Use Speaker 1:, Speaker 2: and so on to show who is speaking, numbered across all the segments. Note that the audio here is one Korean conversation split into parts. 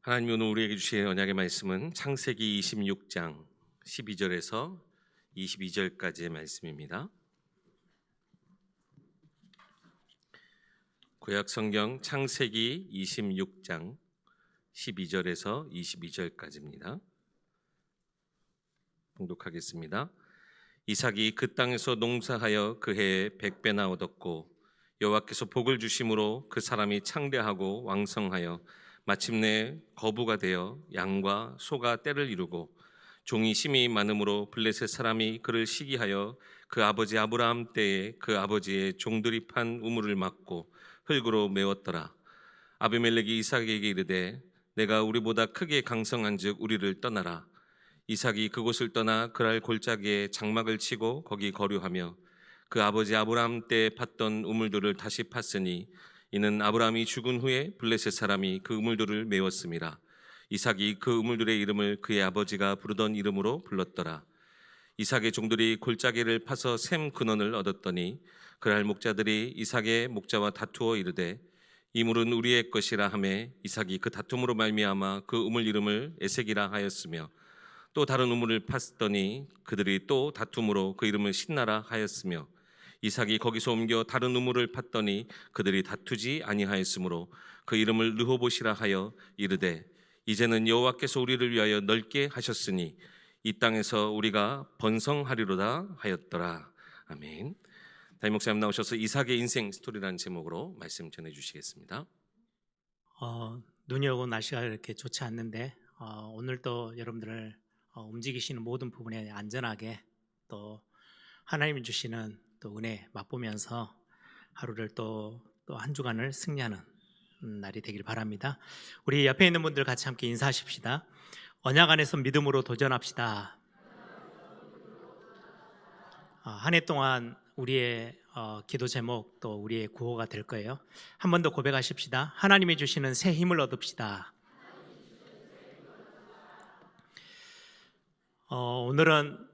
Speaker 1: 하나님 오늘 우리에게 주신 언약의 말씀은 창세기 26장 12절에서 22절까지의 말씀입니다. 구약 성경 창세기 26장 12절에서 22절까지입니다. 봉독하겠습니다. 이삭이 그 땅에서 농사하여 그 해에 100배나 얻었고 여호와께서 복을 주심으로 그 사람이 창대하고 왕성하여 마침내 거부가 되어 양과 소가 떼를 이루고 종이 심히 많음으로 블레셋 사람이 그를 시기하여 그 아버지 아브라함 때에 그 아버지의 종들이 판 우물을 막고 흙으로 메웠더라. 아비멜렉이 이삭에게 이르되 내가 우리보다 크게 강성한즉 우리를 떠나라. 이삭이 그곳을 떠나 그랄 골짜기에 장막을 치고 거기 거류하며 그 아버지 아브라함 때 팠던 우물들을 다시 팠으니 이는 아브라함이 죽은 후에 블레셋 사람이 그 우물들을 메웠음이라. 이삭이 그 우물들의 이름을 그의 아버지가 부르던 이름으로 불렀더라. 이삭의 종들이 골짜기를 파서 샘 근원을 얻었더니 그랄 목자들이 이삭의 목자와 다투어 이르되 이 물은 우리의 것이라 하매 이삭이 그 다툼으로 말미암아 그 우물 이름을 에색이라 하였으며 또 다른 우물을 팠더니 그들이 또 다툼으로 그 이름을 신나라 하였으며 이삭이 거기서 옮겨 다른 우물을 팠더니 그들이 다투지 아니하였으므로 그 이름을 르호봇이라 하여 이르되 이제는 여호와께서 우리를 위하여 넓게 하셨으니 이 땅에서 우리가 번성하리로다 하였더라. 아멘. 담임 목사님 나오셔서 이삭의 인생 스토리라는 제목으로 말씀 전해주시겠습니다.
Speaker 2: 눈이 오고 날씨가 이렇게 좋지 않는데 오늘도 여러분들을 움직이시는 모든 부분에 안전하게 또 하나님이 주시는 또 은혜 맛보면서 하루를 또 한 주간을 승리하는 날이 되길 바랍니다. 우리 옆에 있는 분들 같이 함께 인사하십시다. 언약 안에서 믿음으로 도전합시다. 한 해 동안 우리의 기도 제목 또 우리의 구호가 될 거예요. 한 번 더 고백하십시다. 하나님이 주시는 새 힘을 얻읍시다. 오늘은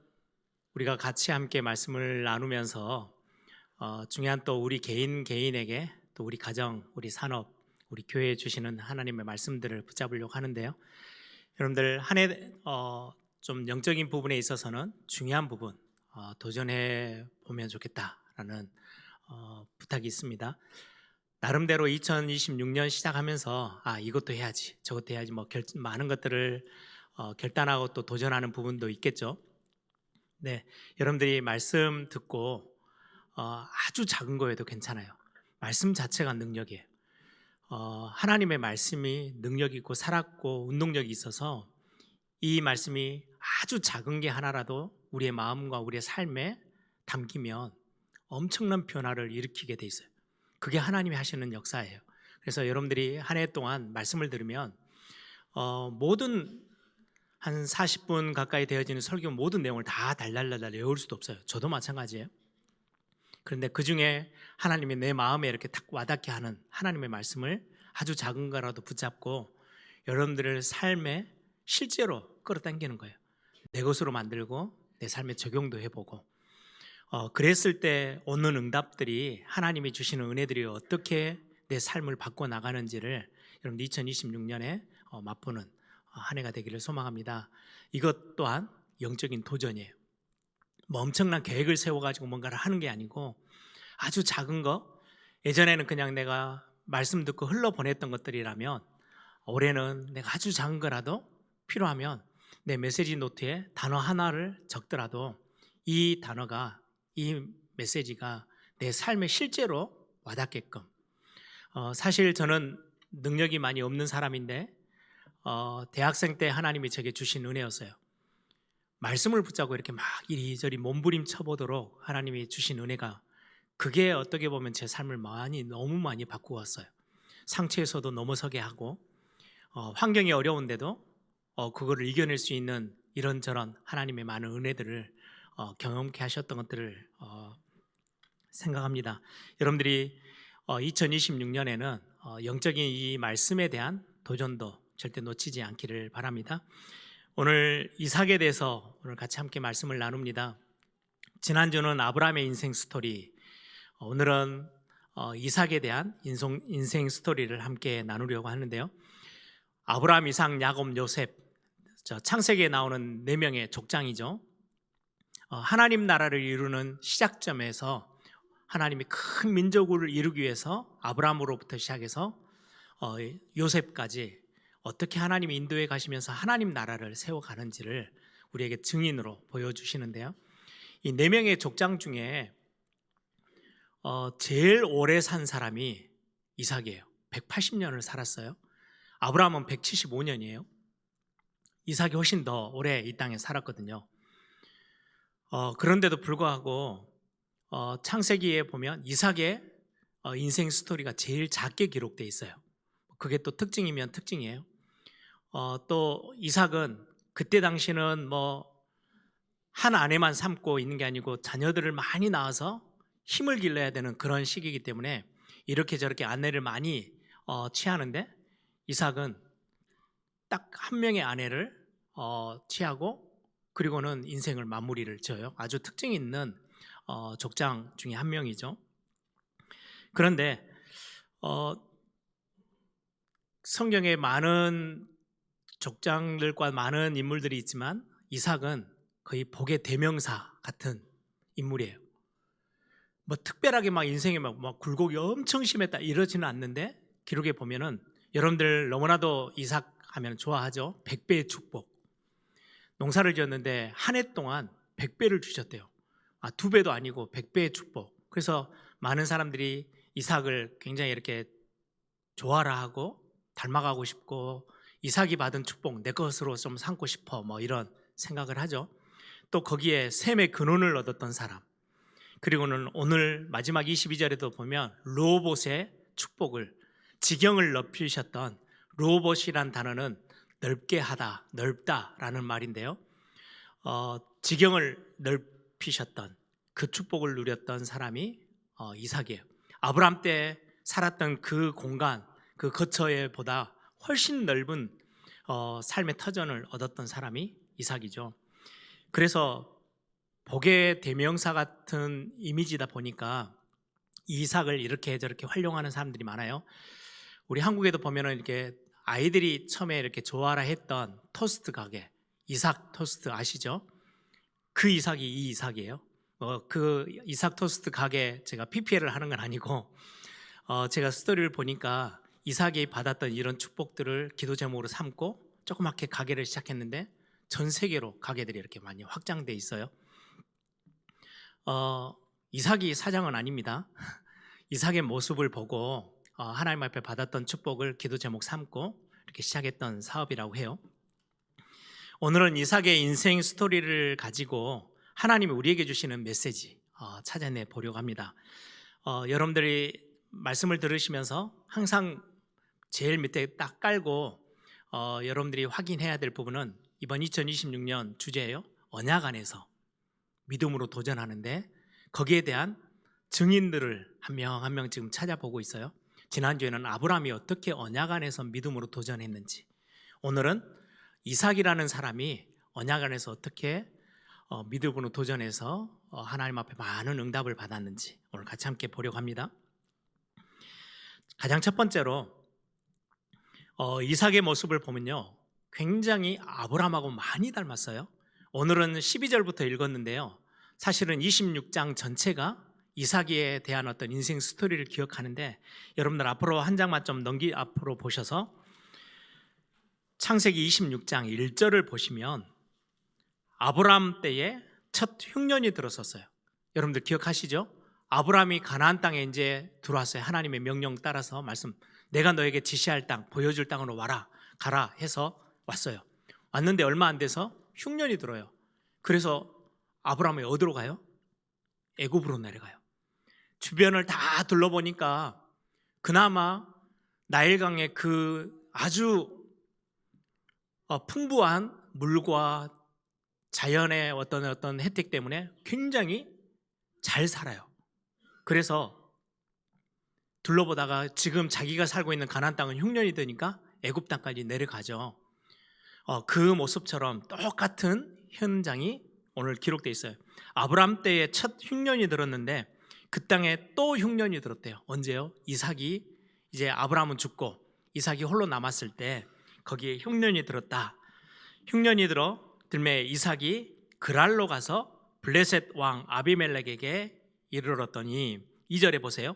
Speaker 2: 우리가 같이 함께 말씀을 나누면서 중요한 또 우리 개인에게 또 우리 가정, 우리 산업, 우리 교회에 주시는 하나님의 말씀들을 붙잡으려고 하는데요. 여러분들 한 해 좀 영적인 부분에 있어서는 중요한 부분 도전해 보면 좋겠다라는 부탁이 있습니다. 나름대로 2026년 시작하면서 이것도 해야지 저것도 해야지 많은 것들을 결단하고 또 도전하는 부분도 있겠죠. 네, 여러분들이 말씀 듣고 아주 작은 거에도 괜찮아요. 말씀 자체가 능력이에요. 하나님의 말씀이 능력 있고 살았고 운동력이 있어서 이 말씀이 아주 작은 게 하나라도 우리의 마음과 우리의 삶에 담기면 엄청난 변화를 일으키게 돼 있어요. 그게 하나님이 하시는 역사예요. 그래서 여러분들이 한 해 동안 말씀을 들으면 모든 한 40분 가까이 되어지는 설교 모든 내용을 다 달달달달 외울 수도 없어요. 저도 마찬가지예요. 그런데 그 중에 하나님이 내 마음에 이렇게 딱 와닿게 하는 하나님의 말씀을 아주 작은 거라도 붙잡고 여러분들의 삶에 실제로 끌어당기는 거예요. 내 것으로 만들고 내 삶에 적용도 해보고 그랬을 때 오는 응답들이 하나님이 주시는 은혜들이 어떻게 내 삶을 바꿔 나가는지를 여러분 2026년에 맛보는 한 해가 되기를 소망합니다. 이것 또한 영적인 도전이에요. 엄청난 계획을 세워가지고 뭔가를 하는 게 아니고 아주 작은 거, 예전에는 그냥 내가 말씀 듣고 흘러보냈던 것들이라면 올해는 내가 아주 작은 거라도 필요하면 내 메시지 노트에 단어 하나를 적더라도 이 단어가, 이 메시지가 내 삶에 실제로 와닿게끔 사실 저는 능력이 많이 없는 사람인데 대학생 때 하나님이 제게 주신 은혜였어요. 말씀을 붙잡고 이렇게 막 이리저리 몸부림쳐보도록 하나님이 주신 은혜가 그게 어떻게 보면 제 삶을 너무 많이 바꾸었어요. 상처에서도 넘어서게 하고 환경이 어려운데도 그거를 이겨낼 수 있는 이런저런 하나님의 많은 은혜들을 경험케 하셨던 것들을 생각합니다. 여러분들이 2026년에는 영적인 이 말씀에 대한 도전도 절대 놓치지 않기를 바랍니다. 오늘 이삭에 대해서 오늘 같이 함께 말씀을 나눕니다. 지난주는 아브라함의 인생 스토리, 오늘은 이삭에 대한 인생 스토리를 함께 나누려고 하는데요. 아브라함, 이삭, 야곱, 요셉, 창세기에 나오는 4명의 족장이죠. 하나님 나라를 이루는 시작점에서 하나님이 큰 민족을 이루기 위해서 아브라함으로부터 시작해서 요셉까지 어떻게 하나님이 인도해 가시면서 하나님 나라를 세워가는지를 우리에게 증인으로 보여주시는데요. 이 4명의 족장 중에 제일 오래 산 사람이 이삭이에요. 180년을 살았어요. 아브라함은 175년이에요. 이삭이 훨씬 더 오래 이 땅에 살았거든요. 그런데도 불구하고 창세기에 보면 이삭의 인생 스토리가 제일 작게 기록되어 있어요. 그게 또 특징이면 특징이에요. 또 이삭은 그때 당시는 한 아내만 삼고 있는 게 아니고 자녀들을 많이 낳아서 힘을 길러야 되는 그런 시기이기 때문에 이렇게 저렇게 아내를 많이 취하는데 이삭은 딱 한 명의 아내를 취하고 그리고는 인생을 마무리를 지어요. 아주 특징 있는 족장 중에 한 명이죠. 그런데 성경에 많은 족장들과 많은 인물들이 있지만 이삭은 거의 복의 대명사 같은 인물이에요. 특별하게 인생에 굴곡이 엄청 심했다 이러지는 않는데 기록에 보면은 여러분들 너무나도 이삭 하면 좋아하죠. 100배의 축복. 농사를 지었는데 한 해 동안 100배를 주셨대요. 2배도 아니고 100배의 축복. 그래서 많은 사람들이 이삭을 굉장히 이렇게 좋아라 하고 닮아가고 싶고 이삭이 받은 축복 내 것으로 좀 삼고 싶어 이런 생각을 하죠. 또 거기에 셈의 근원을 얻었던 사람, 그리고는 오늘 마지막 22절에도 보면 르호봇의 축복을 지경을 넓히셨던, 르호봇이란 단어는 넓게 하다, 넓다라는 말인데요. 지경을 넓히셨던 그 축복을 누렸던 사람이 이삭이에요. 아브라함 때 살았던 그 공간, 그 거처에보다 훨씬 넓은 삶의 터전을 얻었던 사람이 이삭이죠. 그래서 복의 대명사 같은 이미지다 보니까 이삭을 이렇게 저렇게 활용하는 사람들이 많아요. 우리 한국에도 보면은 이렇게 아이들이 처음에 이렇게 좋아라 했던 토스트 가게, 이삭 토스트 아시죠? 그 이삭이 이 이삭이에요. 그 이삭 토스트 가게 제가 PPL을 하는 건 아니고 제가 스토리를 보니까 이삭이 받았던 이런 축복들을 기도 제목으로 삼고 조그맣게 가게를 시작했는데 전 세계로 가게들이 이렇게 많이 확장돼 있어요. 이삭이 사장은 아닙니다. 이삭의 모습을 보고 하나님 앞에 받았던 축복을 기도 제목 삼고 이렇게 시작했던 사업이라고 해요. 오늘은 이삭의 인생 스토리를 가지고 하나님이 우리에게 주시는 메시지 찾아내 보려고 합니다. 여러분들이 말씀을 들으시면서 항상 제일 밑에 딱 깔고 여러분들이 확인해야 될 부분은 이번 2026년 주제예요. 언약 안에서 믿음으로 도전하는데 거기에 대한 증인들을 한 명 한 명 지금 찾아보고 있어요. 지난주에는 아브라함이 어떻게 언약 안에서 믿음으로 도전했는지, 오늘은 이삭이라는 사람이 언약 안에서 어떻게 믿음으로 도전해서 하나님 앞에 많은 응답을 받았는지 오늘 같이 함께 보려고 합니다. 가장 첫 번째로 이삭의 모습을 보면요, 굉장히 아브라함하고 많이 닮았어요. 오늘은 12절부터 읽었는데요, 사실은 26장 전체가 이삭에 대한 어떤 인생 스토리를 기억하는데 여러분들 앞으로 한 장만 좀 앞으로 보셔서 창세기 26장 1절을 보시면 아브라함 때에 첫 흉년이 들었었어요. 여러분들 기억하시죠? 아브라함이 가나안 땅에 이제 들어왔어요. 하나님의 명령 따라서 말씀, 내가 너에게 지시할 땅, 보여줄 땅으로 와라, 가라 해서 왔어요. 왔는데 얼마 안 돼서 흉년이 들어요. 그래서 아브라함이 어디로 가요? 애굽으로 내려가요. 주변을 다 둘러보니까 그나마 나일강의 그 아주 풍부한 물과 자연의 어떤 혜택 때문에 굉장히 잘 살아요. 그래서 둘러보다가 지금 자기가 살고 있는 가나안 땅은 흉년이 되니까 애굽 땅까지 내려가죠. 그 모습처럼 똑같은 현장이 오늘 기록되어 있어요. 아브라함 때에 첫 흉년이 들었는데 그 땅에 또 흉년이 들었대요. 언제요? 이삭이 이제 아브라함은 죽고 이삭이 홀로 남았을 때 거기에 흉년이 들었다. 흉년이 들매 이삭이 그랄로 가서 블레셋 왕 아비멜렉에게 이르렀더니 2절에 보세요.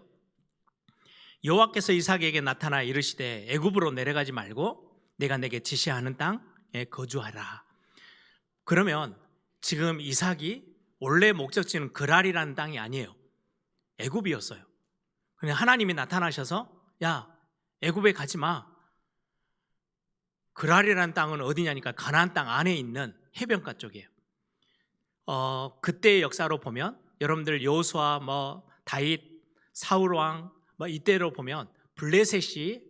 Speaker 2: 여호와께서 이삭에게 나타나 이르시되 애굽으로 내려가지 말고 내가 내게 지시하는 땅에 거주하라. 그러면 지금 이삭이 원래 목적지는 그랄이라는 땅이 아니에요. 애굽이었어요. 그냥 하나님이 나타나셔서 야, 애굽에 가지 마. 그랄이라는 땅은 어디냐니까 가나안 땅 안에 있는 해변가 쪽이에요. 그때의 역사로 보면 여러분들 여호수아, 다윗, 사울 왕, 이때로 보면 블레셋이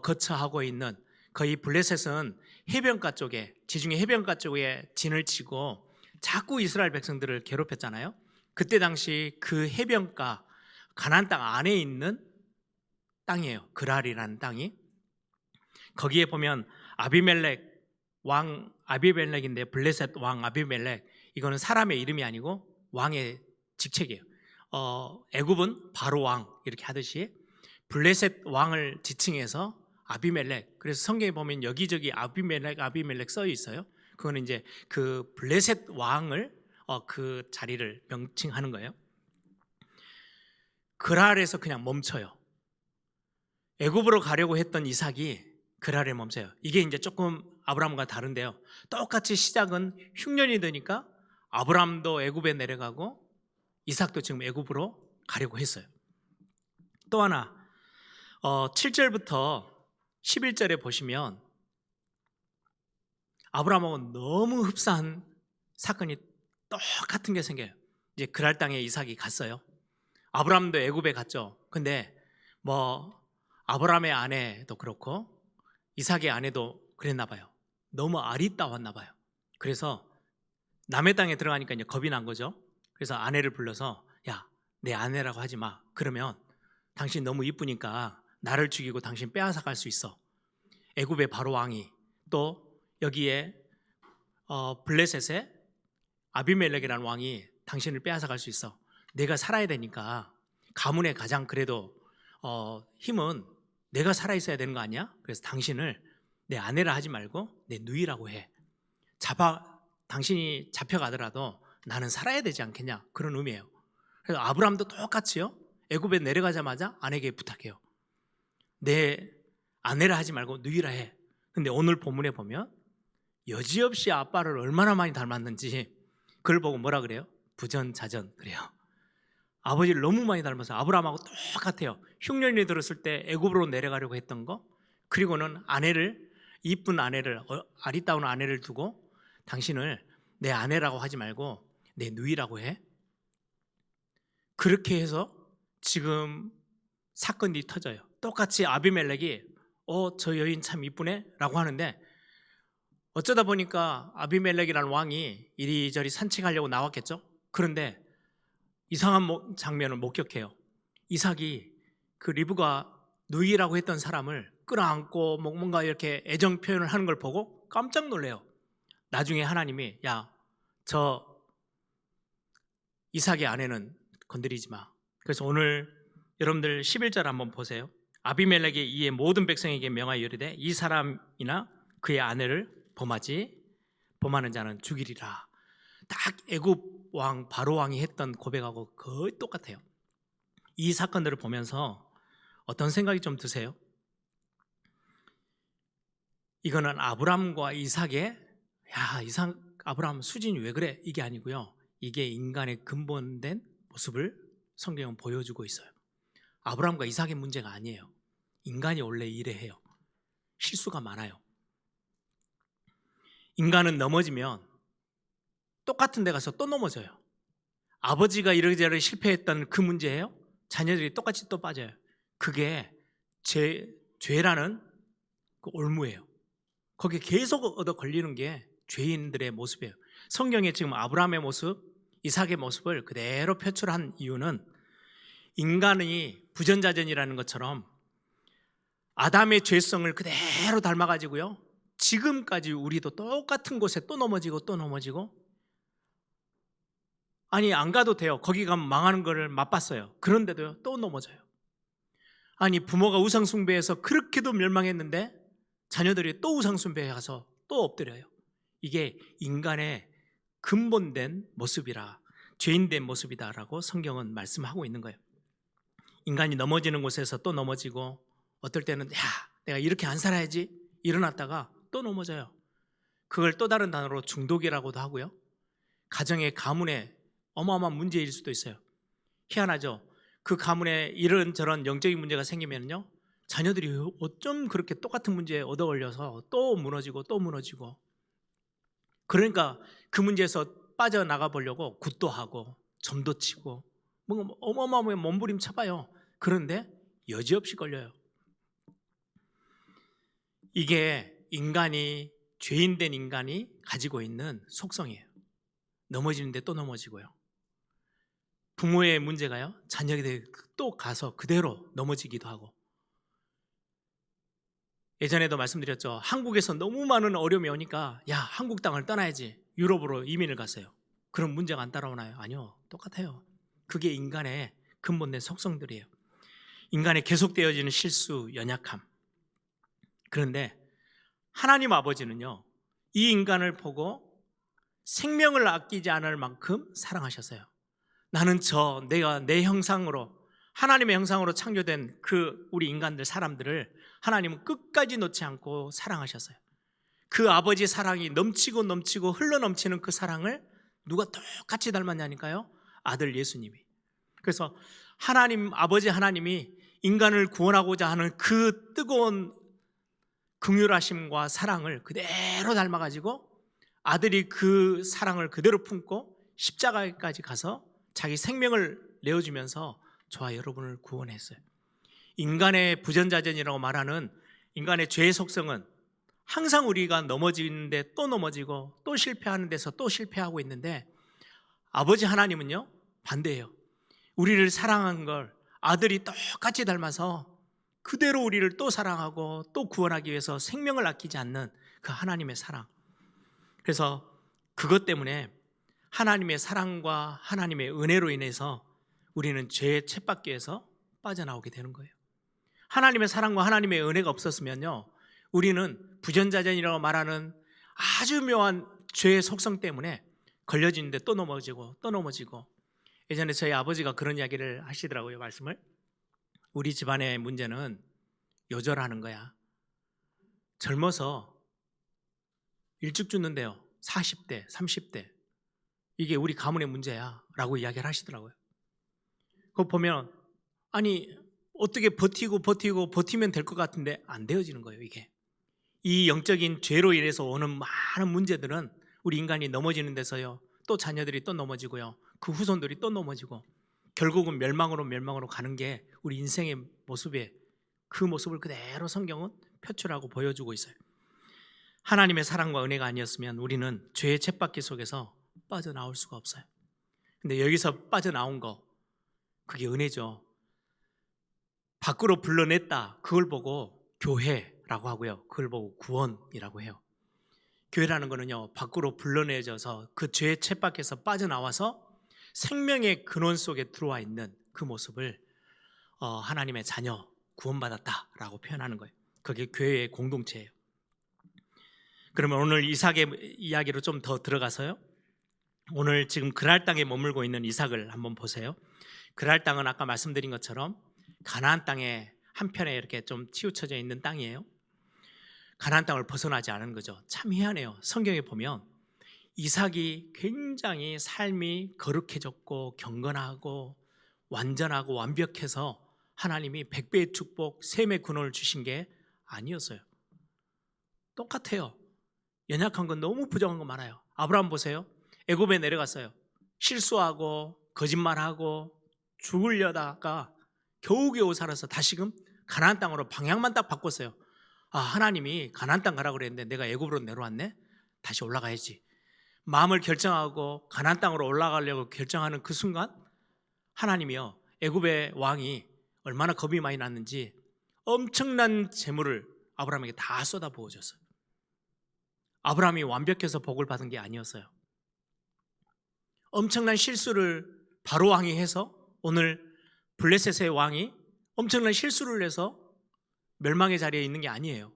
Speaker 2: 거처하고 있는, 거의 블레셋은 해변가 쪽에, 지중해 해변가 쪽에 진을 치고 자꾸 이스라엘 백성들을 괴롭혔잖아요. 그때 당시 그 해변가 가나안 땅 안에 있는 땅이에요. 그랄이라는 땅이. 거기에 보면 아비멜렉 왕 아비멜렉인데, 블레셋 왕 아비멜렉, 이거는 사람의 이름이 아니고 왕의 직책이에요. 애굽은 바로 왕 이렇게 하듯이 블레셋 왕을 지칭해서 아비멜렉. 그래서 성경에 보면 여기저기 아비멜렉 써 있어요. 그거는 이제 그 블레셋 왕을 그 자리를 명칭하는 거예요. 그랄에서 그냥 멈춰요. 애굽으로 가려고 했던 이삭이 그랄에 멈춰요. 이게 이제 조금 아브라함과 다른데요. 똑같이 시작은 흉년이 되니까 아브라함도 애굽에 내려가고 이삭도 지금 애굽으로 가려고 했어요. 또 하나 7절부터 11절에 보시면 아브라함하고 너무 흡사한 사건이 똑같은 게 생겨요. 이제 그랄 땅에 이삭이 갔어요. 아브라함도 애굽에 갔죠. 근데 아브라함의 아내도 그렇고 이삭의 아내도 그랬나 봐요. 너무 아리따웠나 봐요. 그래서 남의 땅에 들어가니까 이제 겁이 난 거죠. 그래서 아내를 불러서 야, 내 아내라고 하지 마. 그러면 당신 너무 이쁘니까 나를 죽이고 당신 빼앗아 갈 수 있어. 애굽의 바로 왕이, 또 여기에 블레셋의 아비멜렉이라는 왕이 당신을 빼앗아 갈 수 있어. 내가 살아야 되니까 가문의 가장 그래도 힘은 내가 살아 있어야 되는 거 아니야? 그래서 당신을 내 아내라 하지 말고 내 누이라고 해. 당신이 잡혀가더라도 나는 살아야 되지 않겠냐, 그런 의미예요. 그래서 아브라함도 똑같이요, 애굽에 내려가자마자 아내에게 부탁해요. 내 아내라 하지 말고 누이라 해. 근데 오늘 본문에 보면 여지없이 아빠를 얼마나 많이 닮았는지 그걸 보고 뭐라 그래요? 부전자전 그래요. 아버지를 너무 많이 닮아서 아브라함하고 똑같아요. 흉년이 들었을 때 애굽으로 내려가려고 했던 거, 그리고는 이쁜 아내를, 아리따운 아내를 두고 당신을 내 아내라고 하지 말고 내 누이라고 해. 그렇게 해서 지금 사건이 터져요. 똑같이 아비멜렉이 저 여인 참 이쁘네 라고 하는데, 어쩌다 보니까 아비멜렉이라는 왕이 이리저리 산책하려고 나왔겠죠. 그런데 이상한 장면을 목격해요. 이삭이 그 리브가 누이라고 했던 사람을 끌어안고 뭔가 이렇게 애정 표현을 하는 걸 보고 깜짝 놀래요. 나중에 하나님이 야, 저 이삭의 아내는 건드리지 마. 그래서 오늘 여러분들 11절 한번 보세요. 아비멜렉이 이에 모든 백성에게 명하여 이르되 이 사람이나 그의 아내를 범하는 자는 죽이리라. 딱 애굽 왕 바로 왕이 했던 고백하고 거의 똑같아요. 이 사건들을 보면서 어떤 생각이 좀 드세요? 이거는 아브라함과 이삭의 아브라함 수준이 왜 그래? 이게 아니고요. 이게 인간의 근본된 모습을 성경은 보여주고 있어요. 아브라함과 이삭의 문제가 아니에요. 인간이 원래 이래 해요. 실수가 많아요. 인간은 넘어지면 똑같은 데 가서 또 넘어져요. 아버지가 이러저러 실패했던 그 문제예요. 자녀들이 똑같이 또 빠져요. 그게 죄라는 그 올무예요. 거기에 계속 얻어 걸리는 게 죄인들의 모습이에요. 성경에 지금 아브라함의 모습, 이삭의 모습을 그대로 표출한 이유는 인간이 부전자전이라는 것처럼 아담의 죄성을 그대로 닮아가지고요, 지금까지 우리도 똑같은 곳에 또 넘어지고 또 넘어지고, 아니 안 가도 돼요. 거기 가면 망하는 거를 맛봤어요. 그런데도요 또 넘어져요. 아니 부모가 우상 숭배해서 그렇게도 멸망했는데 자녀들이 또 우상숭배에 가서 또 엎드려요. 이게 인간의 근본된 모습이라, 죄인된 모습이다라고 성경은 말씀하고 있는 거예요. 인간이 넘어지는 곳에서 또 넘어지고, 어떨 때는 내가 이렇게 안 살아야지 일어났다가 또 넘어져요. 그걸 또 다른 단어로 중독이라고도 하고요. 가정의 가문의 어마어마한 문제일 수도 있어요. 희한하죠. 그 가문에 이런저런 영적인 문제가 생기면요, 자녀들이 어쩜 그렇게 똑같은 문제에 얻어 걸려서 또 무너지고 또 무너지고, 그러니까 그 문제에서 빠져나가 보려고 굿도 하고 점도 치고 뭔가 어마어마하게 몸부림쳐봐요. 그런데 여지없이 걸려요. 이게 인간이, 죄인된 인간이 가지고 있는 속성이에요. 넘어지는데 또 넘어지고요. 부모의 문제가요, 자녀에게 또 가서 그대로 넘어지기도 하고. 예전에도 말씀드렸죠. 한국에서 너무 많은 어려움이 오니까 한국 땅을 떠나야지, 유럽으로 이민을 갔어요. 그럼 문제가 안 따라오나요? 아니요, 똑같아요. 그게 인간의 근본된 속성들이에요. 인간의 계속되어지는 실수, 연약함. 그런데 하나님 아버지는요, 이 인간을 보고 생명을 아끼지 않을 만큼 사랑하셨어요. 나는 내가 내 형상으로, 하나님의 형상으로 창조된 우리 인간들, 사람들을 하나님은 끝까지 놓지 않고 사랑하셨어요. 그 아버지 사랑이 넘치고 넘치고 흘러넘치는 그 사랑을 누가 똑같이 닮았냐니까요? 아들 예수님이. 그래서 아버지 하나님이 인간을 구원하고자 하는 그 뜨거운 긍휼하심과 사랑을 그대로 닮아가지고 아들이 그 사랑을 그대로 품고 십자가까지 가서 자기 생명을 내어주면서 저와 여러분을 구원했어요. 인간의 부전자전이라고 말하는 인간의 죄의 속성은 항상 우리가 넘어지는데 또 넘어지고, 또 실패하는 데서 또 실패하고 있는데, 아버지 하나님은요 반대예요. 우리를 사랑한 걸 아들이 똑같이 닮아서 그대로 우리를 또 사랑하고 또 구원하기 위해서 생명을 아끼지 않는 그 하나님의 사랑. 그래서 그것 때문에 하나님의 사랑과 하나님의 은혜로 인해서 우리는 죄의 쳇바퀴에서 빠져나오게 되는 거예요. 하나님의 사랑과 하나님의 은혜가 없었으면요, 우리는 부전자전이라고 말하는 아주 묘한 죄의 속성 때문에 걸려지는데 또 넘어지고 또 넘어지고. 예전에 저희 아버지가 그런 이야기를 하시더라고요. 말씀을, 우리 집안의 문제는 요절하는 거야. 젊어서 일찍 죽는데요, 40대 30대, 이게 우리 가문의 문제야 라고 이야기를 하시더라고요. 그거 보면 아니 어떻게 버티면 될 것 같은데 안 되어지는 거예요. 이게 이 영적인 죄로 인해서 오는 많은 문제들은 우리 인간이 넘어지는 데서요, 또 자녀들이 또 넘어지고요, 그 후손들이 또 넘어지고, 결국은 멸망으로 가는 게 우리 인생의 모습에, 그 모습을 그대로 성경은 표출하고 보여주고 있어요. 하나님의 사랑과 은혜가 아니었으면 우리는 죄의 쳇바퀴 속에서 빠져나올 수가 없어요. 근데 여기서 빠져나온 거, 그게 은혜죠. 밖으로 불러냈다, 그걸 보고 교회라고 하고요, 그걸 보고 구원이라고 해요. 교회라는 거는요, 밖으로 불러내져서 그 죄의 쳇바퀴에서 빠져나와서 생명의 근원 속에 들어와 있는 그 모습을 하나님의 자녀, 구원받았다라고 표현하는 거예요. 그게 교회의 공동체예요. 그러면 오늘 이삭의 이야기로 좀 더 들어가서요, 오늘 지금 그랄 땅에 머물고 있는 이삭을 한번 보세요. 그랄 땅은 아까 말씀드린 것처럼 가나안 땅의 한편에 이렇게 좀 치우쳐져 있는 땅이에요. 가나안 땅을 벗어나지 않은 거죠. 참 희한해요. 성경에 보면 이삭이 굉장히 삶이 거룩해졌고 경건하고 완전하고 완벽해서 하나님이 100배의 축복, 셈의 근원을 주신 게 아니었어요. 똑같아요. 연약한 건 너무 부정한 거 많아요. 아브라함 보세요. 애굽에 내려갔어요. 실수하고 거짓말하고 죽으려다가 겨우겨우 살아서 다시금 가나안 땅으로 방향만 딱 바꿨어요. 하나님이 가나안 땅 가라고 그랬는데 내가 애굽으로 내려왔네? 다시 올라가야지. 마음을 결정하고 가나안 땅으로 올라가려고 결정하는 그 순간 하나님이요, 애굽의 왕이 얼마나 겁이 많이 났는지 엄청난 재물을 아브라함에게 다 쏟아 부어줬어요. 아브라함이 완벽해서 복을 받은 게 아니었어요. 엄청난 실수를 바로 왕이 해서, 오늘 블레셋의 왕이 엄청난 실수를 해서 멸망의 자리에 있는 게 아니에요.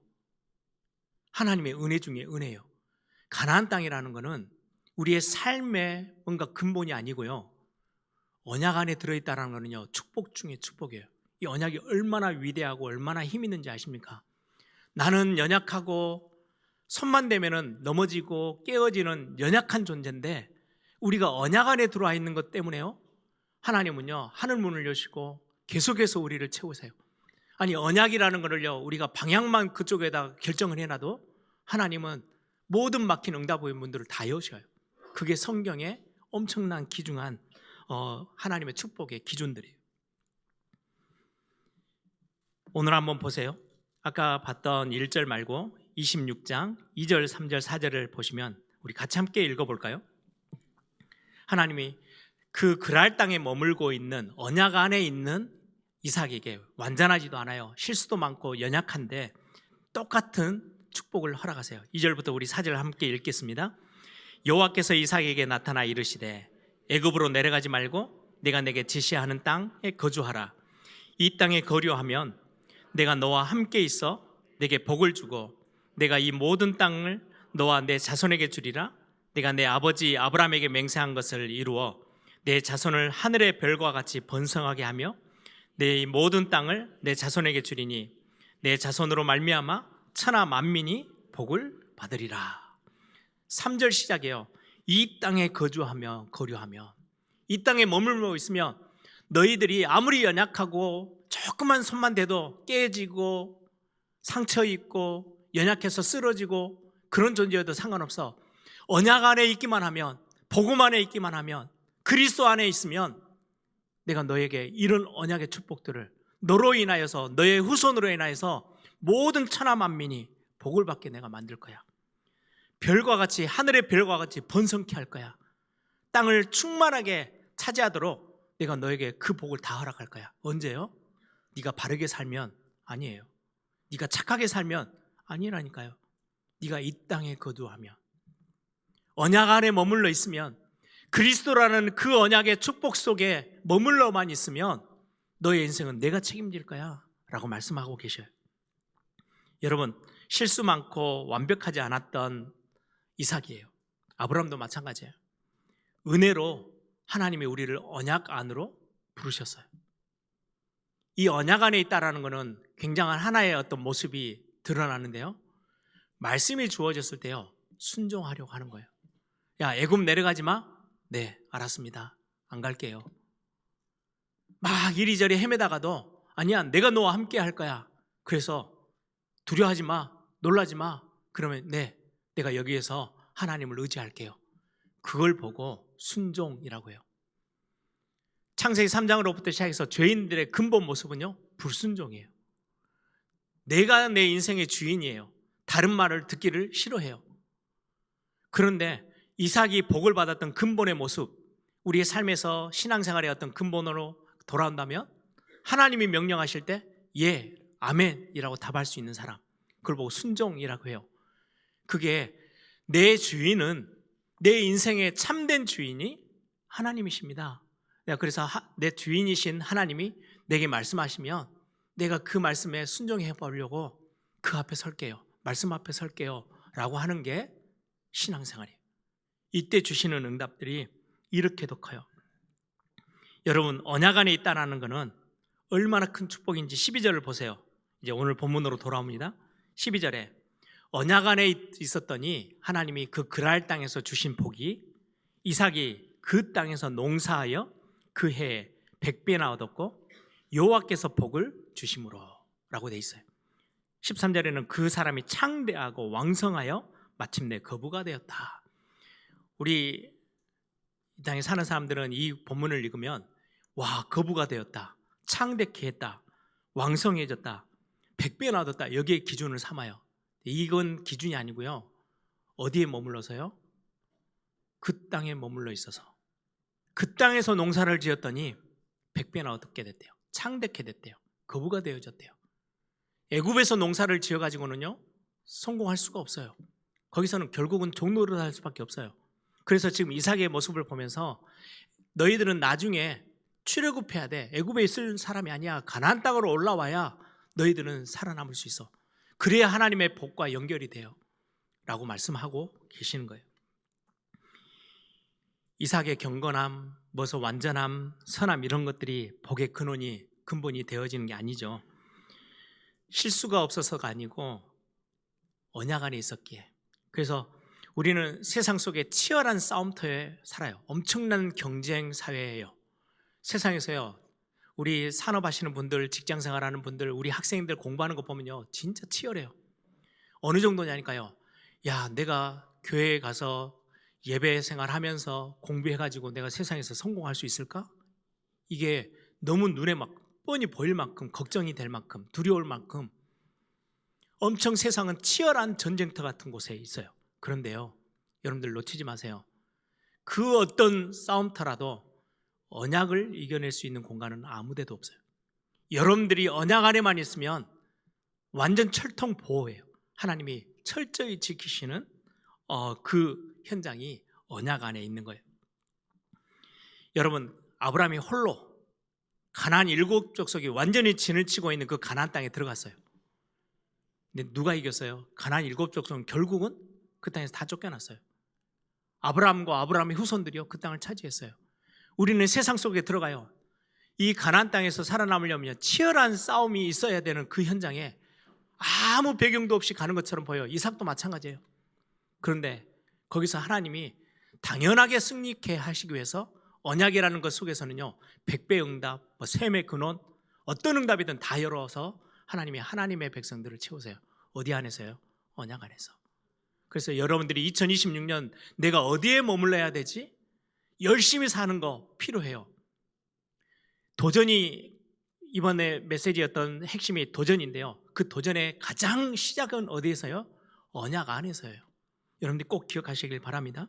Speaker 2: 하나님의 은혜 중에 은혜예요. 가나안 땅이라는 것은 우리의 삶의 뭔가 근본이 아니고요, 언약 안에 들어있다는 것은요, 축복 중에 축복이에요. 이 언약이 얼마나 위대하고 얼마나 힘 있는지 아십니까? 나는 연약하고 손만 대면은 넘어지고 깨어지는 연약한 존재인데, 우리가 언약 안에 들어와 있는 것 때문에요, 하나님은요 하늘 문을 여시고 계속해서 우리를 채우세요. 아니, 언약이라는 것을요, 우리가 방향만 그쪽에다 결정을 해놔도 하나님은 모든 막힌 응답의 문들을 다 여셔요. 그게 성경의 엄청난 귀중한 하나님의 축복의 기준들이에요. 오늘 한번 보세요. 아까 봤던 1절 말고 26장 2절, 3절, 4절을 보시면 우리 같이 함께 읽어볼까요? 하나님이 그 그랄 땅에 머물고 있는 언약 안에 있는 이삭에게 완전하지도 않아요, 실수도 많고 연약한데 똑같은 축복을 허락하세요. 2절부터 우리 4절 함께 읽겠습니다. 여호와께서 이삭에게 나타나 이르시되 애굽으로 내려가지 말고 내가 내게 지시하는 땅에 거주하라. 이 땅에 거류하면 내가 너와 함께 있어 내게 복을 주고 내가 이 모든 땅을 너와 내 자손에게 주리라. 내가 내 아버지 아브라함에게 맹세한 것을 이루어 내 자손을 하늘의 별과 같이 번성하게 하며 내 이 모든 땅을 내 자손에게 주리니 내 자손으로 말미암아 천하 만민이 복을 받으리라. 3절 시작이에요. 이 땅에 거주하며 거류하며, 이 땅에 머물러 있으면 너희들이 아무리 연약하고 조그만 손만 대도 깨지고 상처 입고 연약해서 쓰러지고 그런 존재여도 상관없어. 언약 안에 있기만 하면, 복음 안에 있기만 하면, 그리스도 안에 있으면 내가 너에게 이런 언약의 축복들을 너로 인하여서, 너의 후손으로 인하여서 모든 천하 만민이 복을 받게 내가 만들 거야. 별과 같이, 하늘의 별과 같이 번성케 할 거야. 땅을 충만하게 차지하도록 내가 너에게 그 복을 다 허락할 거야. 언제요? 네가 바르게 살면? 아니에요. 네가 착하게 살면? 아니라니까요. 네가 이 땅에 거주하면, 언약 안에 머물러 있으면, 그리스도라는 그 언약의 축복 속에 머물러만 있으면 너의 인생은 내가 책임질 거야 라고 말씀하고 계셔요. 여러분, 실수 많고 완벽하지 않았던 이삭이에요. 아브라함도 마찬가지예요. 은혜로 하나님이 우리를 언약 안으로 부르셨어요. 이 언약 안에 있다라는 것은 굉장한 하나의 어떤 모습이 드러나는데요, 말씀이 주어졌을 때요, 순종하려고 하는 거예요. 야, 애굽 내려가지 마? 네, 알았습니다. 안 갈게요. 막 이리저리 헤매다가도 아니야, 내가 너와 함께 할 거야. 그래서 두려워하지 마, 놀라지 마. 그러면 네, 내가 여기에서 하나님을 의지할게요. 그걸 보고 순종이라고 해요. 창세기 3장으로부터 시작해서 죄인들의 근본 모습은요, 불순종이에요. 내가 내 인생의 주인이에요. 다른 말을 듣기를 싫어해요. 그런데 이삭이 복을 받았던 근본의 모습, 우리의 삶에서 신앙생활의 어떤 근본으로 돌아온다면 하나님이 명령하실 때 예, 아멘이라고 답할 수 있는 사람, 그걸 보고 순종이라고 해요. 그게 내 주인은, 내 인생의 참된 주인이 하나님이십니다. 내가 그래서 내 주인이신 하나님이 내게 말씀하시면 내가 그 말씀에 순종해 보려고 그 앞에 설게요, 말씀 앞에 설게요 라고 하는 게 신앙생활이에요. 이때 주시는 응답들이 이렇게도 커요. 여러분, 언약 안에 있다는 것은 얼마나 큰 축복인지 12절을 보세요. 이제 오늘 본문으로 돌아옵니다. 12절에 언약 안에 있었더니 하나님이 그 그랄 땅에서 주신 복이 이삭이 그 땅에서 농사하여 그 해에 100배나 얻었고 여호와께서 복을 주심으로 라고 돼 있어요. 13절에는 그 사람이 창대하고 왕성하여 마침내 거부가 되었다. 우리 이 땅에 사는 사람들은 이 본문을 읽으면 와, 거부가 되었다, 창대케 했다, 왕성해졌다, 100배나 얻었다, 여기에 기준을 삼아요. 이건 기준이 아니고요, 어디에 머물러서요? 그 땅에 머물러 있어서 그 땅에서 농사를 지었더니 100배나 얻게 됐대요. 창대케 됐대요. 거부가 되어졌대요. 애굽에서 농사를 지어가지고는요 성공할 수가 없어요. 거기서는 결국은 종노릇 할 수밖에 없어요. 그래서 지금 이삭의 모습을 보면서 너희들은 나중에 출애굽해야 돼. 애굽에 있을 사람이 아니야. 가나안 땅으로 올라와야 너희들은 살아남을 수 있어. 그래야 하나님의 복과 연결이 돼요. 라고 말씀하고 계시는 거예요. 이삭의 경건함, 뭐서 완전함, 선함 이런 것들이 복의 근본이 되어지는 게 아니죠. 실수가 없어서가 아니고 언약 안에 있었기에. 그래서 우리는 세상 속에 치열한 싸움터에 살아요. 엄청난 경쟁 사회예요. 세상에서요, 우리 산업하시는 분들, 직장생활하는 분들, 우리 학생들 공부하는 거 보면요, 진짜 치열해요. 어느 정도냐니까요. 야, 내가 교회에 가서 예배 생활하면서 공부해가지고 내가 세상에서 성공할 수 있을까? 이게 너무 눈에 막 뻔히 보일 만큼, 걱정이 될 만큼, 두려울 만큼 엄청 세상은 치열한 전쟁터 같은 곳에 있어요. 그런데요, 여러분들 놓치지 마세요. 그 어떤 싸움터라도 언약을 이겨낼 수 있는 공간은 아무 데도 없어요. 여러분들이 언약 안에만 있으면 완전 철통 보호예요. 하나님이 철저히 지키시는 그 현장이 언약 안에 있는 거예요. 여러분, 아브라함이 홀로 가나안 7족속이 완전히 진을 치고 있는 그 가나안 땅에 들어갔어요. 근데 누가 이겼어요? 가나안 7족속은 결국은 그 땅에서 다 쫓겨났어요. 아브라함과 아브라함의 후손들이요, 그 땅을 차지했어요. 우리는 세상 속에 들어가요. 이 가나안 땅에서 살아남으려면 치열한 싸움이 있어야 되는 그 현장에 아무 배경도 없이 가는 것처럼 보여요. 이삭도 마찬가지예요. 그런데 거기서 하나님이 당연하게 승리케 하시기 위해서 언약이라는 것 속에서는요, 100배 응답, 셈의 근원, 어떤 응답이든 다 열어서 하나님이 하나님의 백성들을 채우세요. 어디 안에서요? 언약 안에서. 그래서 여러분들이 2026년 내가 어디에 머물러야 되지? 열심히 사는 거 필요해요. 도전이 이번에 메시지였던 핵심이 도전인데요. 그 도전의 가장 시작은 어디에서요? 언약 안에서요. 여러분들이 꼭 기억하시길 바랍니다.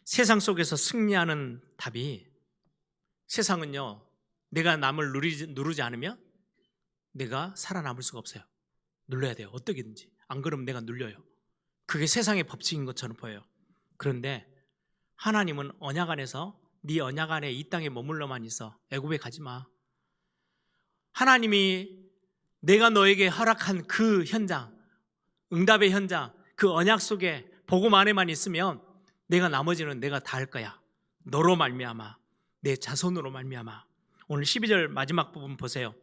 Speaker 2: 세상 속에서 승리하는 답이, 세상은요, 내가 남을 누르지 않으면 내가 살아남을 수가 없어요. 눌러야 돼요. 어떻게든지. 안 그러면 내가 눌려요. 그게 세상의 법칙인 것처럼 보여요. 그런데 하나님은 언약 안에서, 네 언약 안에 이 땅에 머물러만 있어. 애굽에 가지 마. 하나님이 내가 너에게 허락한 그 현장, 응답의 현장, 그 언약 속에 복음 안에만 있으면 내가 나머지는 내가 다 할 거야. 너로 말미암아, 내 자손으로 말미암아. 오늘 12절 마지막 부분 보세요.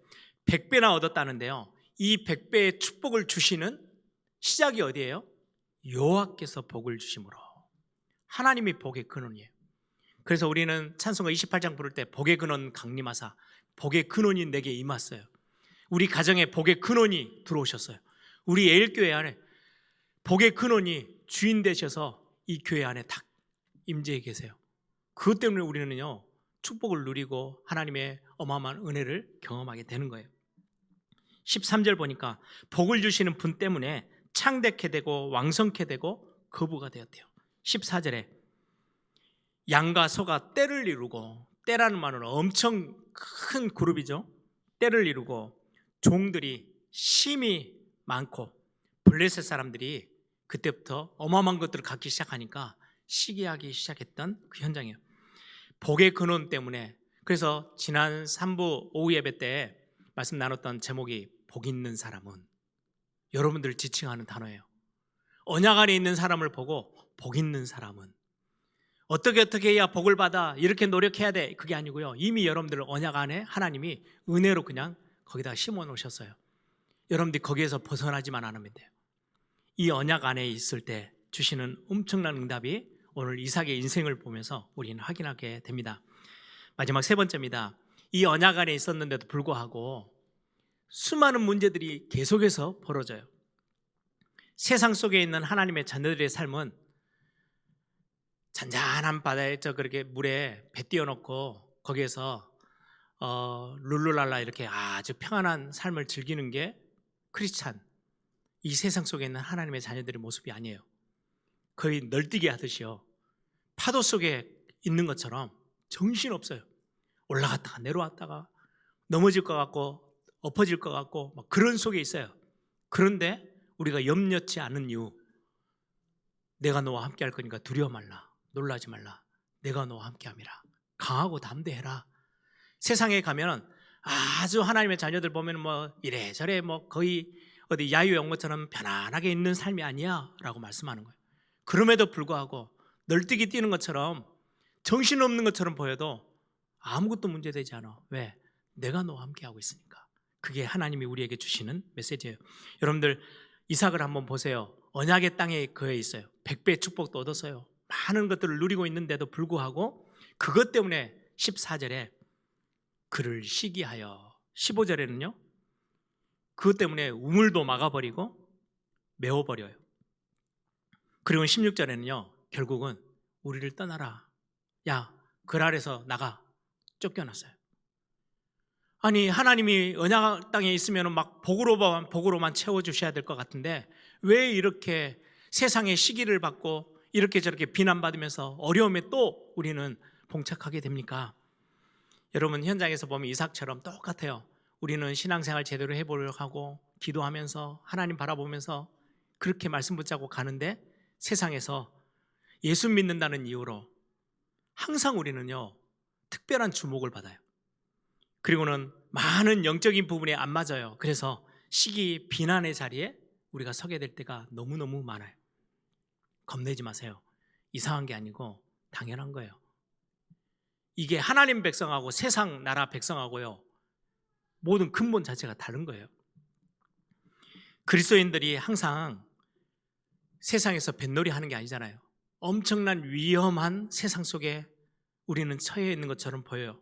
Speaker 2: 100배나 얻었다는데요, 이 100배의 축복을 주시는 시작이 어디예요? 여호와께서 복을 주심으로. 하나님이 복의 근원이에요. 그래서 우리는 찬송가 28장 부를 때 복의 근원 강림하사, 복의 근원이 내게 임했어요. 우리 가정에 복의 근원이 들어오셨어요. 우리 예일교회 안에 복의 근원이 주인 되셔서 이 교회 안에 딱 임재해 계세요. 그것 때문에 우리는요, 축복을 누리고 하나님의 어마어마한 은혜를 경험하게 되는 거예요. 13절 보니까 복을 주시는 분 때문에 창대케 되고 왕성케 되고 거부가 되었대요. 14절에 양과 소가 떼를 이루고, 떼라는 말은 엄청 큰 그룹이죠. 떼를 이루고 종들이 심이 많고, 블레셋 사람들이 그때부터 어마어마한 것들을 갖기 시작하니까 시기하기 시작했던 그 현장이에요. 복의 근원 때문에. 그래서 지난 3부 오후 예배 때 말씀 나눴던 제목이 복 있는 사람은, 여러분들을 지칭하는 단어예요. 언약 안에 있는 사람을 보고 복 있는 사람은 어떻게 해야 복을 받아, 이렇게 노력해야 돼, 그게 아니고요, 이미 여러분들을 언약 안에 하나님이 은혜로 그냥 거기다 심어 놓으셨어요. 여러분들이 거기에서 벗어나지만 않으면 돼요. 이 언약 안에 있을 때 주시는 엄청난 응답이 오늘 이삭의 인생을 보면서 우리는 확인하게 됩니다. 마지막 세 번째입니다. 이 언약 안에 있었는데도 불구하고 수많은 문제들이 계속해서 벌어져요. 세상 속에 있는 하나님의 자녀들의 삶은 잔잔한 바다에 그렇게 물에 배 띄워놓고 거기에서 룰루랄라 이렇게 아주 평안한 삶을 즐기는 게 크리스찬, 이 세상 속에 있는 하나님의 자녀들의 모습이 아니에요. 거의 널뛰기 하듯이요, 파도 속에 있는 것처럼 정신없어요. 올라갔다가 내려왔다가 넘어질 것 같고 엎어질 것 같고 막 그런 속에 있어요. 그런데 우리가 염려치 않은 이유, 내가 너와 함께 할 거니까 두려워 말라, 놀라지 말라, 내가 너와 함께 함이라, 강하고 담대해라. 세상에 가면 아주 하나님의 자녀들 보면 뭐 이래저래 뭐 거의 어디 야유에 온 것처럼 편안하게 있는 삶이 아니야 라고 말씀하는 거예요. 그럼에도 불구하고 널뛰기 뛰는 것처럼 정신없는 것처럼 보여도 아무것도 문제되지 않아. 왜? 내가 너와 함께하고 있으니까. 그게 하나님이 우리에게 주시는 메시지예요. 여러분들 이삭을 한번 보세요. 언약의 땅에 거해 있어요. 100배의 축복도 얻었어요. 많은 것들을 누리고 있는데도 불구하고 그것 때문에 14절에 그를 시기하여, 15절에는요 그것 때문에 우물도 막아버리고 메워버려요. 그리고 16절에는요 결국은 우리를 떠나라, 야 글 아래서 나가, 쫓겨났어요. 아니 하나님이 언약 땅에 있으면 막 복으로만 채워주셔야 될 것 같은데 왜 이렇게 세상의 시기를 받고 이렇게 저렇게 비난받으면서 어려움에 또 우리는 봉착하게 됩니까? 여러분 현장에서 보면 이삭처럼 똑같아요. 우리는 신앙생활 제대로 해보려고 하고 기도하면서 하나님 바라보면서 그렇게 말씀 붙잡고 가는데 세상에서 예수 믿는다는 이유로 항상 우리는요 특별한 주목을 받아요. 그리고는 많은 영적인 부분에 안 맞아요. 그래서 시기, 비난의 자리에 우리가 서게 될 때가 너무너무 많아요. 겁내지 마세요. 이상한 게 아니고 당연한 거예요. 이게 하나님 백성하고 세상 나라 백성하고요 모든 근본 자체가 다른 거예요. 그리스도인들이 항상 세상에서 뱃놀이 하는 게 아니잖아요. 엄청난 위험한 세상 속에 우리는 처해 있는 것처럼 보여요.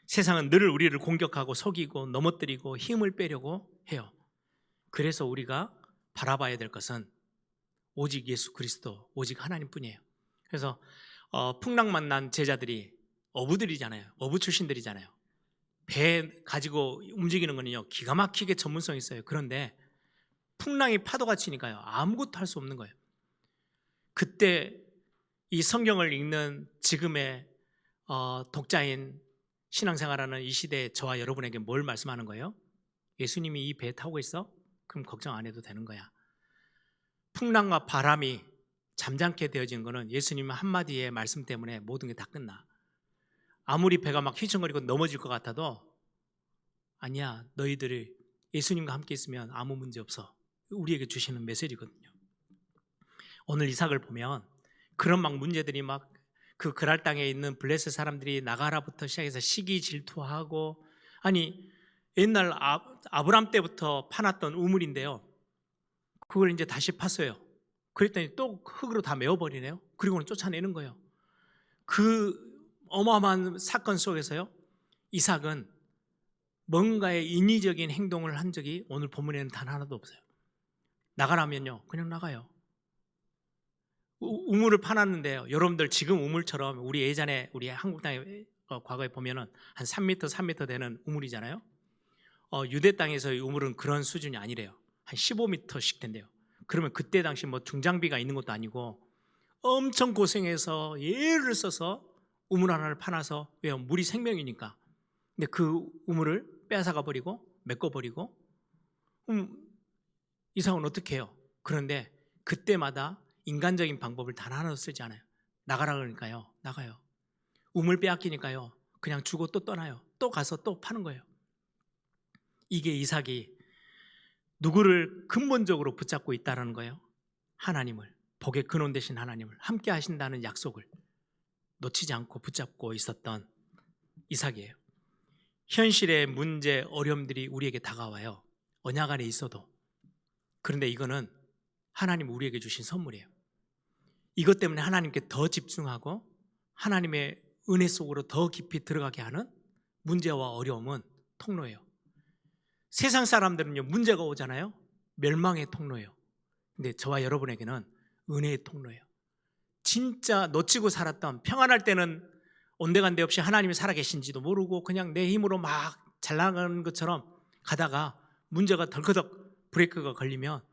Speaker 2: 세상은 늘 우리를 공격하고 속이고 넘어뜨리고 힘을 빼려고 해요. 그래서 우리가 바라봐야 될 것은 오직 예수 그리스도, 오직 하나님뿐이에요. 그래서 풍랑 만난 제자들이 어부들이잖아요. 어부 출신들이잖아요. 배 가지고 움직이는 거는요 기가 막히게 전문성이 있어요. 그런데 풍랑이 파도가 치니까요 아무것도 할 수 없는 거예요. 그때 이 성경을 읽는 지금의 독자인 신앙생활하는 이 시대에 저와 여러분에게 뭘 말씀하는 거예요? 예수님이 이 배에 타고 있어? 그럼 걱정 안 해도 되는 거야. 풍랑과 바람이 잠잠게 되어진 거는 예수님 한마디의 말씀 때문에 모든 게 다 끝나. 아무리 배가 막 휘청거리고 넘어질 것 같아도 아니야, 너희들이 예수님과 함께 있으면 아무 문제 없어. 우리에게 주시는 메시지거든요. 오늘 이삭을 보면 그런 막 문제들이 막 그 그랄 땅에 있는 블레셋 사람들이 나가라부터 시작해서 시기 질투하고, 아니 옛날 아브람 때부터 파놨던 우물인데요 그걸 이제 다시 팠어요. 그랬더니 또 흙으로 다 메워버리네요. 그리고는 쫓아내는 거예요. 그 어마어마한 사건 속에서요 이삭은 뭔가의 인위적인 행동을 한 적이 오늘 본문에는 단 하나도 없어요. 나가라면요 그냥 나가요. 우물을 파놨는데요 여러분들 지금 우물처럼 우리 예전에 우리 한국 땅에 과거에 보면은 한 3m 3m 되는 우물이잖아요. 유대 땅에서의 우물은 그런 수준이 아니래요. 한 15m씩 된대요. 그러면 그때 당시 뭐 중장비가 있는 것도 아니고 엄청 고생해서 예를 써서 우물 하나를 파놔서, 왜요? 물이 생명이니까. 근데 그 우물을 빼앗아가 버리고 메꿔버리고 이삭은 어떻게 해요? 그런데 그때마다 인간적인 방법을 단 하나도 쓰지 않아요. 나가라 그러니까요 나가요. 우물 빼앗기니까요 그냥 주고 또 떠나요. 또 가서 또 파는 거예요. 이게 이삭이 누구를 근본적으로 붙잡고 있다는 거예요? 하나님을, 복의 근원 되신 하나님을, 함께 하신다는 약속을 놓치지 않고 붙잡고 있었던 이삭이에요. 현실의 문제, 어려움들이 우리에게 다가와요. 언약 안에 있어도. 그런데 이거는 하나님 우리에게 주신 선물이에요. 이것 때문에 하나님께 더 집중하고 하나님의 은혜 속으로 더 깊이 들어가게 하는 문제와 어려움은 통로예요. 세상 사람들은요 문제가 오잖아요 멸망의 통로예요. 근데 저와 여러분에게는 은혜의 통로예요. 진짜 놓치고 살았던, 평안할 때는 온데간데 없이 하나님이 살아계신지도 모르고 그냥 내 힘으로 막 잘 나가는 것처럼 가다가 문제가 덜커덕 브레이크가 걸리면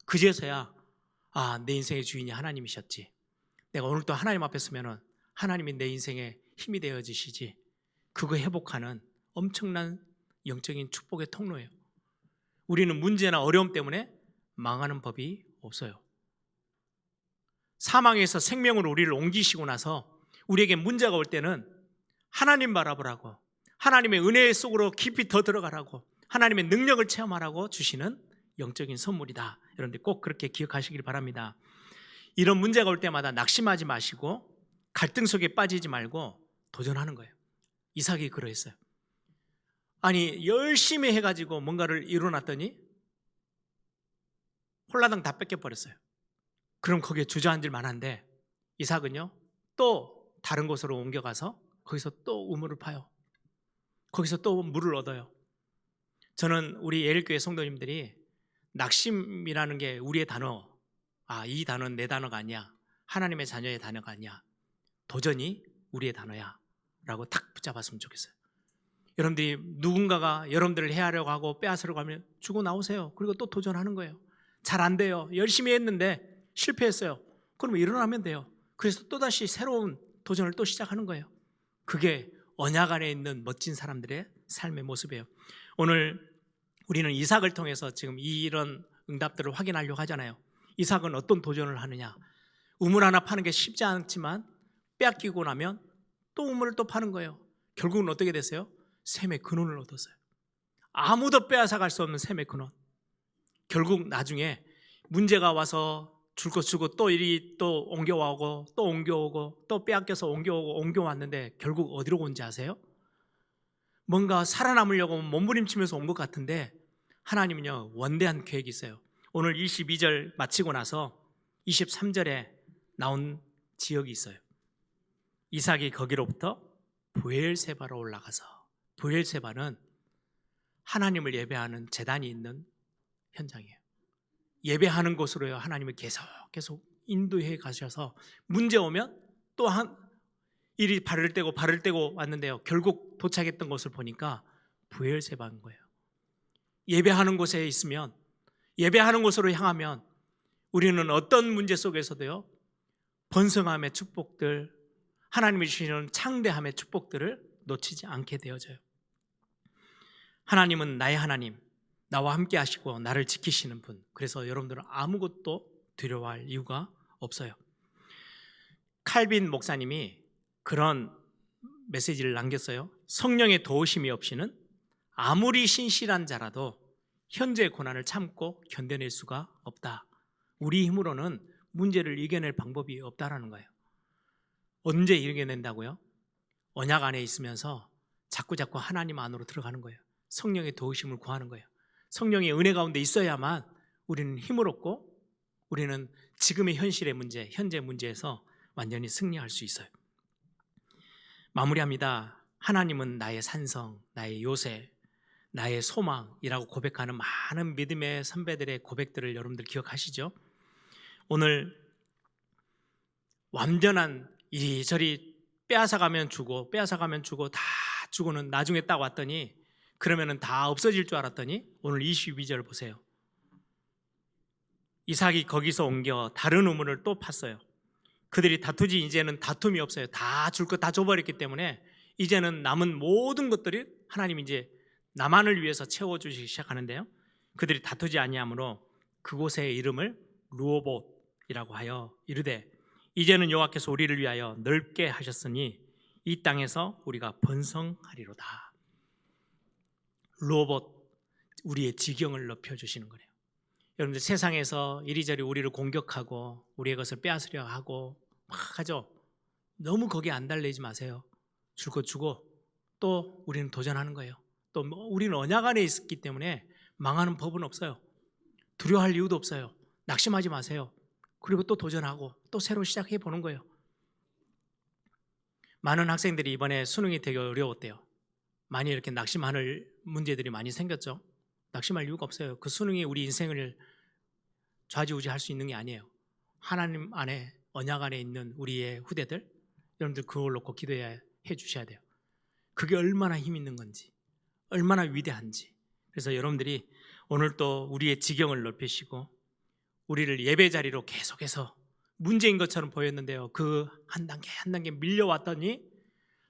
Speaker 2: 그제서야 내 인생의 주인이 하나님이셨지. 내가 오늘 또 하나님 앞에 서면은 하나님이 내 인생의 힘이 되어지시지. 그거 회복하는 엄청난 영적인 축복의 통로예요. 우리는 문제나 어려움 때문에 망하는 법이 없어요. 사망에서 생명으로 우리를 옮기시고 나서 우리에게 문제가 올 때는 하나님 바라보라고, 하나님의 은혜 속으로 깊이 더 들어가라고, 하나님의 능력을 체험하라고 주시는 영적인 선물이다. 여러분들 꼭 그렇게 기억하시길 바랍니다. 이런 문제가 올 때마다 낙심하지 마시고 갈등 속에 빠지지 말고 도전하는 거예요. 이삭이 그러했어요. 아니 열심히 해가지고 뭔가를 이뤄놨더니 홀라당 다 뺏겨버렸어요. 그럼 거기에 주저앉을 만한데 이삭은요 또 다른 곳으로 옮겨가서 거기서 또 우물을 파요. 거기서 또 물을 얻어요. 저는 우리 예일교회 성도님들이 낙심이라는 게 우리의 단어, 이 단어는 내 단어가 아니야, 하나님의 자녀의 단어가 아니야, 도전이 우리의 단어야 라고 탁 붙잡았으면 좋겠어요. 여러분들이 누군가가 여러분들을 해하려고 하고 빼앗으려고 하면 주고 나오세요. 그리고 또 도전하는 거예요. 잘 안 돼요. 열심히 했는데 실패했어요. 그러면 일어나면 돼요. 그래서 또다시 새로운 도전을 또 시작하는 거예요. 그게 언약 안에 있는 멋진 사람들의 삶의 모습이에요. 오늘 우리는 이삭을 통해서 지금 이런 응답들을 확인하려고 하잖아요. 이삭은 어떤 도전을 하느냐. 우물 하나 파는 게 쉽지 않지만 빼앗기고 나면 또 우물을 또 파는 거예요. 결국은 어떻게 됐어요? 샘의 근원을 얻었어요. 아무도 빼앗아갈 수 없는 샘의 근원. 결국 나중에 문제가 와서 줄 것 주고 또 이리 또 옮겨오고 또 옮겨오고 또 빼앗겨서 옮겨왔는데 결국 어디로 온지 아세요? 뭔가 살아남으려고 몸부림치면서 온 것 같은데 하나님은요 원대한 계획이 있어요. 오늘 22절 마치고 나서 23절에 나온 지역이 있어요. 이삭이 거기로부터 브엘세바로 올라가서, 브엘세바는 하나님을 예배하는 제단이 있는 현장이에요. 예배하는 곳으로요 하나님을 계속 인도해 가셔서 문제 오면 또 이리 발을 떼고 왔는데요 결국 도착했던 곳을 보니까 브엘세바인 거예요. 예배하는 곳에 있으면, 예배하는 곳으로 향하면 우리는 어떤 문제 속에서도요 번성함의 축복들, 하나님이 주시는 창대함의 축복들을 놓치지 않게 되어져요. 하나님은 나의 하나님, 나와 함께 하시고 나를 지키시는 분. 그래서 여러분들은 아무것도 두려워할 이유가 없어요. 칼빈 목사님이 그런 메시지를 남겼어요. 성령의 도우심이 없이는 아무리 신실한 자라도 현재의 고난을 참고 견뎌낼 수가 없다. 우리 힘으로는 문제를 이겨낼 방법이 없다라는 거예요. 언제 이겨낸다고요? 언약 안에 있으면서 자꾸 하나님 안으로 들어가는 거예요. 성령의 도우심을 구하는 거예요. 성령의 은혜 가운데 있어야만 우리는 힘을 얻고 우리는 지금의 현실의 문제, 현재 문제에서 완전히 승리할 수 있어요. 마무리합니다. 하나님은 나의 산성, 나의 요새, 나의 소망이라고 고백하는 많은 믿음의 선배들의 고백들을 여러분들 기억하시죠? 오늘 완전한 이리저리 빼앗아가면 주고 다 주고는 나중에 딱 왔더니 그러면은 다 없어질 줄 알았더니 오늘 22절 보세요. 이삭이 거기서 옮겨 다른 우물을 또 팠어요. 그들이 다투지 이제는 다툼이 없어요. 다 줄 거 다 줘버렸기 때문에 이제는 남은 모든 것들이 하나님이 이제 나만을 위해서 채워주시기 시작하는데요. 그들이 다투지 아니하므로 그곳의 이름을 르호봇이라고 하여 이르되 이제는 여호와께서 우리를 위하여 넓게 하셨으니 이 땅에서 우리가 번성하리로다. 르호봇, 우리의 지경을 높여주시는 거예요. 여러분들 세상에서 이리저리 우리를 공격하고 우리의 것을 빼앗으려 하고 막 하죠. 너무 거기에 안 달래지 마세요. 줄 거 주고 또 우리는 도전하는 거예요. 또 우리는 언약 안에 있기 때문에 망하는 법은 없어요. 두려워할 이유도 없어요. 낙심하지 마세요. 그리고 또 도전하고 또 새로 시작해 보는 거예요. 많은 학생들이 이번에 수능이 되게 어려웠대요. 많이 이렇게 낙심하는 문제들이 많이 생겼죠. 낙심할 이유가 없어요. 그 수능이 우리 인생을 좌지우지할 수 있는 게 아니에요. 하나님 안에, 언약 안에 있는 우리의 후대들, 여러분들 그걸 놓고 기도해 주셔야 돼요. 그게 얼마나 힘 있는 건지, 얼마나 위대한지. 그래서 여러분들이 오늘 또 우리의 지경을 넓히시고 우리를 예배 자리로 계속해서 문제인 것처럼 보였는데요, 그 한 단계 밀려왔더니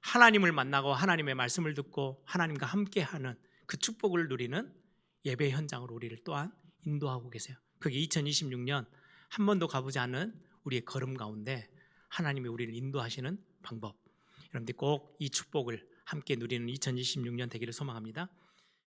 Speaker 2: 하나님을 만나고 하나님의 말씀을 듣고 하나님과 함께하는 그 축복을 누리는 예배 현장으로 우리를 또한 인도하고 계세요. 그게 2026년 한 번도 가보지 않은 우리의 걸음 가운데 하나님이 우리를 인도하시는 방법, 여러분들 꼭 이 축복을 함께 누리는 2026년 되기를 소망합니다.